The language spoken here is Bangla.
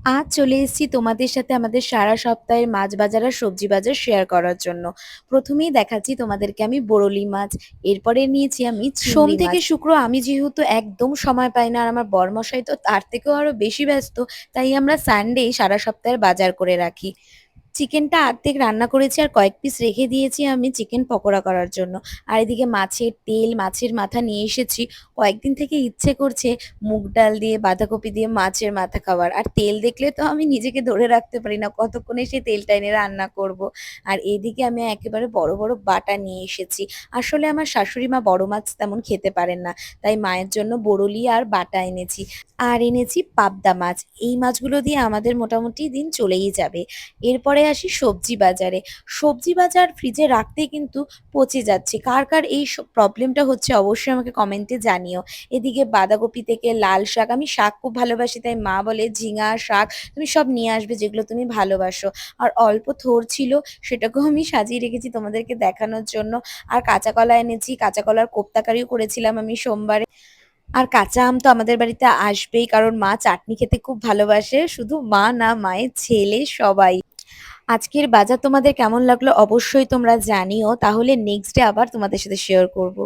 আজ চলে এসেছি তোমাদের সাথে আমাদের সারা সপ্তাহের মাছ বাজার আর সবজি বাজার শেয়ার করার জন্য। প্রথমেই দেখাচ্ছি তোমাদেরকে আমি বরলি মাছ, এরপরে নিয়েছি আমি সোম চিংড়ি থেকে মাছ। শুক্র আমি যেহেতু একদম সময় পাই না আর আমার বরমশাই তো তার থেকেও আরো বেশি ব্যস্ত, তাই আমরা সানডে সারা সপ্তাহের বাজার করে রাখি। চিকেনটা অর্ধেক রান্না করেছি আর কয়েক পিস রেখে দিয়েছি আমি চিকেন পকোড়া করার জন্য। আর এদিকে মাছের তেল, মাছের মাথা নিয়ে এসেছি। কয়েকদিন থেকে ইচ্ছে করছে মুগ ডাল দিয়ে বাঁধাকপি দিয়ে মাছের মাথা খাওয়ার, আর তেল দেখলে তো আমি নিজেকে ধরে রাখতে পারি না কতক্ষণে সেই তেলটা এনে রান্না করব। আর এদিকে আমি একেবারে বড় বড় বাটা নিয়ে এসেছি। আসলে আমার শাশুড়ি মা বড় মাছ তেমন খেতে পারেন না, তাই মায়ের জন্য বড়লি আর বাটা এনেছি। আর এনেছি পাবদা মাছ। এই মাছগুলো দিয়ে আমাদের মোটামুটি দিন চলেই যাবে। এরপরে আসি সবজি বাজারে। সবজি বাজার ফ্রিজে রাখতেই কিন্তু পচে যাচ্ছে। কার কার এই প্রবলেমটা হচ্ছে অবশ্যই আমাকে কমেন্টে জানিও। এদিকে বাঁধাকপি থেকে লাল শাক, আমি শাক খুব ভালোবাসি তাই মা বলে ঝিঙা শাক তুমি সব নিয়ে আসবে যেগুলো তুমি ভালোবাসো। আর অল্প থোর ছিল, সেটাকেও আমি সাজিয়ে রেখেছি তোমাদেরকে দেখানোর জন্য। আর কাঁচা কলা এনেছি, কাঁচা কলার কোপ্তাকারিও করেছিলাম আমি সোমবারে। আর কাঁচা আম তো আমাদের বাড়িতে আসবেই, কারণ মা চাটনি খেতে খুব ভালোবাসে। শুধু মা না, মায়ের ছেলে সবাই। আজকের বাজার তোমাদের কেমন লাগলো অবশ্যই তোমরা জানিও, তাহলে নেক্সট ডে আবার তোমাদের সাথে শেয়ার করব।